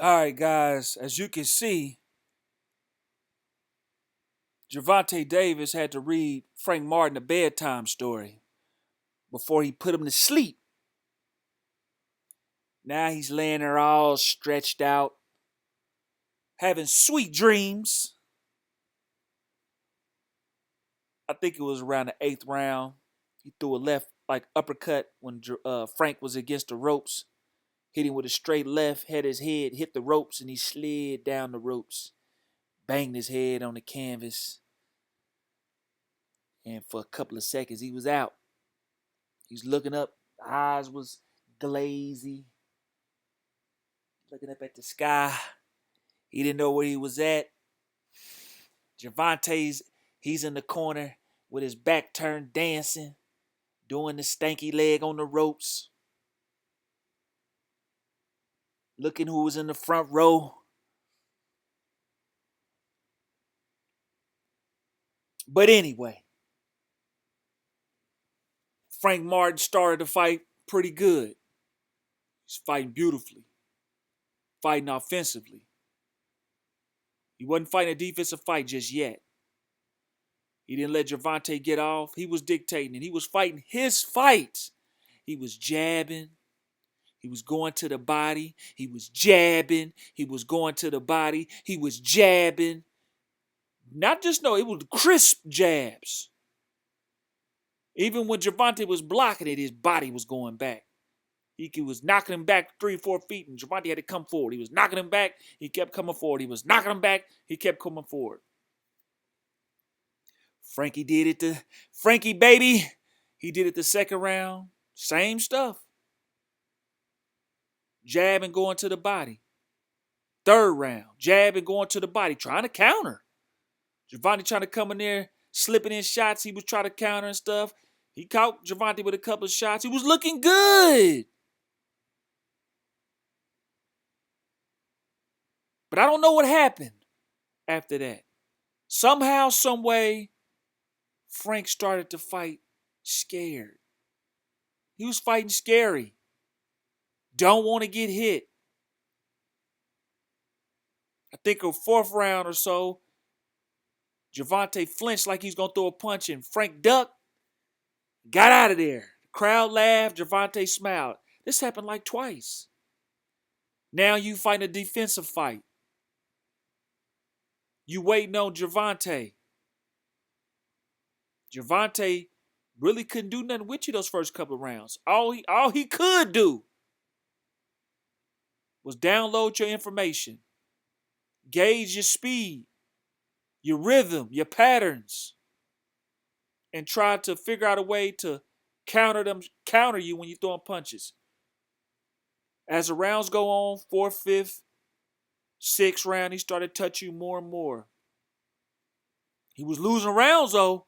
All right, guys, as you can see, Gervonta Davis had to read Frank Martin a bedtime story before he put him to sleep. Now he's laying there all stretched out, having sweet dreams. I think it was around the eighth round. He threw a left like uppercut when Frank was against the ropes. Hit him with a straight left, had his head hit the ropes, and he slid down the ropes, banged his head on the canvas, and for a couple of seconds he was out. He's looking up, eyes was glazy, looking up at the sky. He didn't know where he was at. Gervonta's, he's in the corner with his back turned dancing, doing the stanky leg on the ropes, looking who was in the front row. But anyway, Frank Martin started the fight pretty good. He's fighting beautifully, fighting offensively. He wasn't fighting a defensive fight just yet. He didn't let Gervonta get off. He was dictating and he was fighting his fights. He was jabbing. He was going to the body. He was jabbing. He was going to the body. He was jabbing. Not just no, it was crisp jabs. Even when Gervonta was blocking it, his body was going back. He was knocking him back 3 or 4 feet, and Gervonta had to come forward. He was knocking him back. He kept coming forward. He was knocking him back. He kept coming forward. Frankie did it to Frankie, baby. He did it the second round. Same stuff. Jab and going to the body. Third round. Jab and going to the body. Trying to counter. Gervonta trying to come in there, slipping in shots. He was trying to counter and stuff. He caught Gervonta with a couple of shots. He was looking good. But I don't know what happened after that. Somehow, some way, Frank started to fight scared. He was fighting scary. Don't want to get hit. I think a fourth round or so, Gervonta flinched like he's going to throw a punch, and Frank ducked, got out of there. The crowd laughed. Gervonta smiled. This happened like twice. Now you fighting a defensive fight. You waiting on Gervonta. Gervonta really couldn't do nothing with you those first couple of rounds. All he could do was download your information, gauge your speed, your rhythm, your patterns, and try to figure out a way to counter you when you're throwing punches. As the rounds go on, fourth, fifth, sixth round, he started touching you more and more. He was losing rounds though.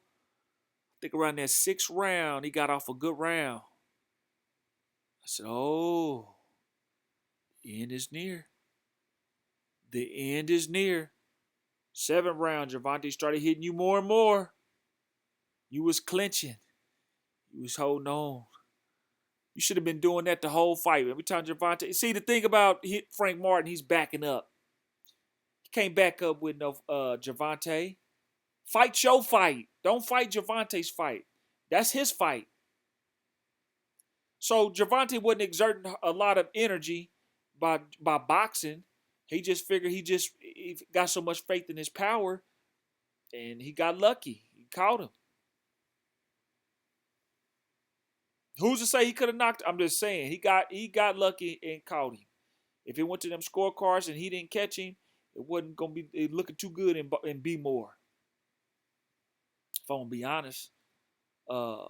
I think around that sixth round, he got off a good round. I said, oh, the end is near. The end is near. Seventh round, Gervonta started hitting you more and more. You was clinching. You was holding on. You should have been doing that the whole fight. Every time Gervonta. See, the thing about Frank Martin, he's backing up. He can't back up with no Gervonta. Fight your fight. Don't fight Gervonta's fight. That's his fight. So Gervonta wasn't exerting a lot of energy by boxing. He just figured he got so much faith in his power, and he got lucky. He caught him. Who's to say he could have knocked? I'm just saying he got lucky and caught him. If it went to them scorecards and he didn't catch him, it wasn't gonna be looking too good in B more. If I'm gonna be honest, uh,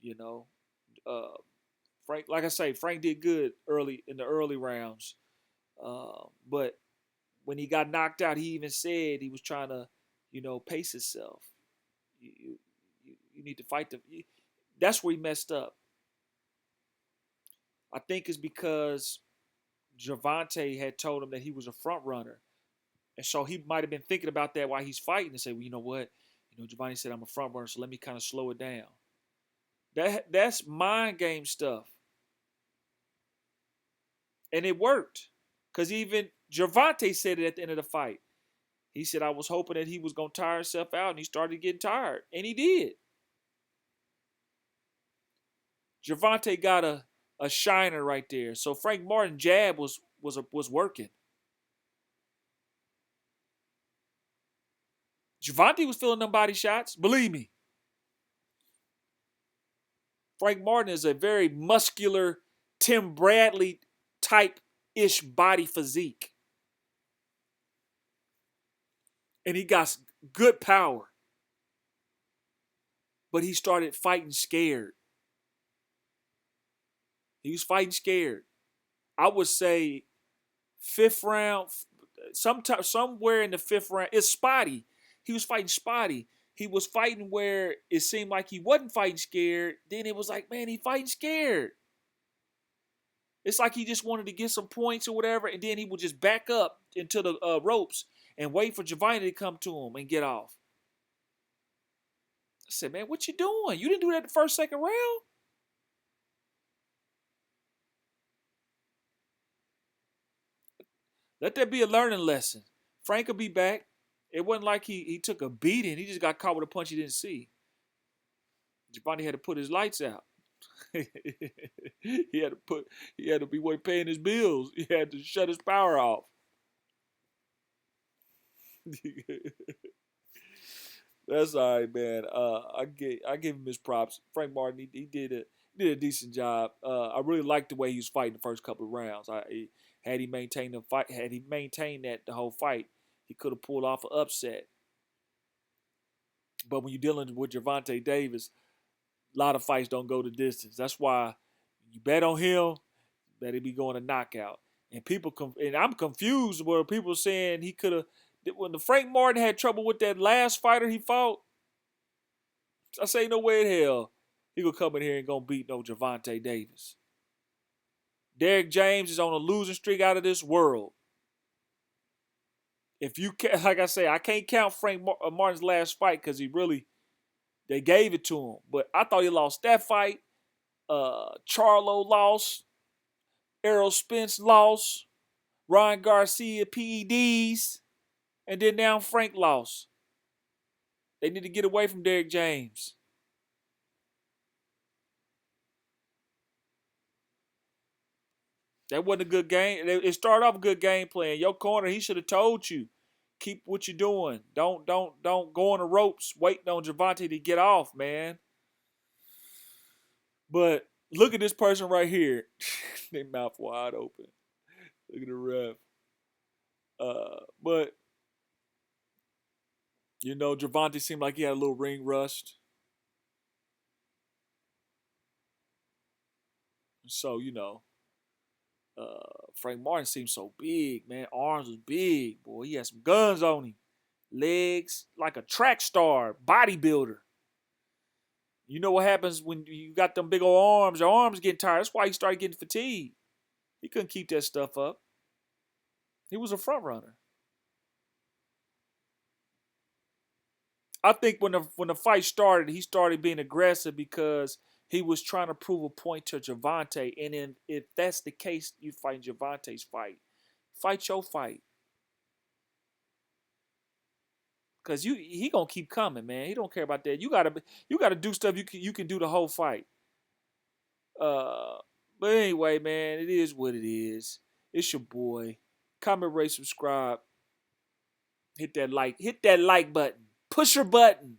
you know, uh, Frank, like I say, Frank did good early in the early rounds, but when he got knocked out, he even said he was trying to, pace himself. You need to fight the. That's where he messed up. I think it's because Gervonta had told him that he was a front runner, and so he might have been thinking about that while he's fighting and say, well, you know what, Gervonta said I'm a front runner, so let me kind of slow it down. That's mind game stuff. And it worked. Because even Gervonta said it at the end of the fight. He said, I was hoping that he was going to tire himself out, and he started getting tired. And he did. Gervonta got a shiner right there. So Frank Martin jab was working. Gervonta was feeling them body shots. Believe me. Frank Martin is a very muscular Tim Bradley type-ish body physique. And he got good power. But he started fighting scared. He was fighting scared. I would say fifth round, somewhere in the fifth round. It's spotty. He was fighting spotty. He was fighting where it seemed like he wasn't fighting scared. Then it was like, man, he fighting scared. It's like he just wanted to get some points or whatever, and then he would just back up into the ropes and wait for Gervonta to come to him and get off. I said, man, what you doing? You didn't do that the first, second round? Let that be a learning lesson. Frank will be back. It wasn't like he took a beating. He just got caught with a punch he didn't see. Gervonta had to put his lights out. he had to be paying his bills. He had to shut his power off. That's all right, man. I give him his props. Frank Martin, he did a decent job. I really liked the way he was fighting the first couple of rounds. Had he maintained that the whole fight, he could have pulled off an upset. But when you're dealing with Gervonta Davis, a lot of fights don't go the distance. That's why you bet on him, that he be going to knockout. And I'm confused where people saying he could have. When the Frank Martin had trouble with that last fighter he fought, I say no way in hell he gonna come in here and gonna beat no Gervonta Davis. Derrick James is on a losing streak out of this world. If you can, like I say, I can't count Frank Martin's last fight because they gave it to him. But I thought he lost that fight. Charlo lost. Errol Spence lost. Ryan Garcia PEDs. And then now Frank lost. They need to get away from Derrick James. That wasn't a good game. It started off a good game plan. Your corner, he should have told you, keep what you're doing. Don't go on the ropes waiting on Gervonta to get off, man. But look at this person right here. Their mouth wide open. Look at the ref. But Gervonta seemed like he had a little ring rust. So, Frank Martin seemed so big, man. Arms was big, boy. He had some guns on him. Legs like a track star, bodybuilder. You know what happens when you got them big old arms? Your arms getting tired. That's why he started getting fatigued. He couldn't keep that stuff up. He was a front runner. I think when the fight started, he started being aggressive because he was trying to prove a point to Gervonta. And then if that's the case, you fight Gervonta's fight. Fight your fight. Cause he gonna keep coming, man. He don't care about that. You gotta do stuff you can do the whole fight. But anyway, man, it is what it is. It's your boy. Comment, rate, subscribe. Hit that like button. Push your button.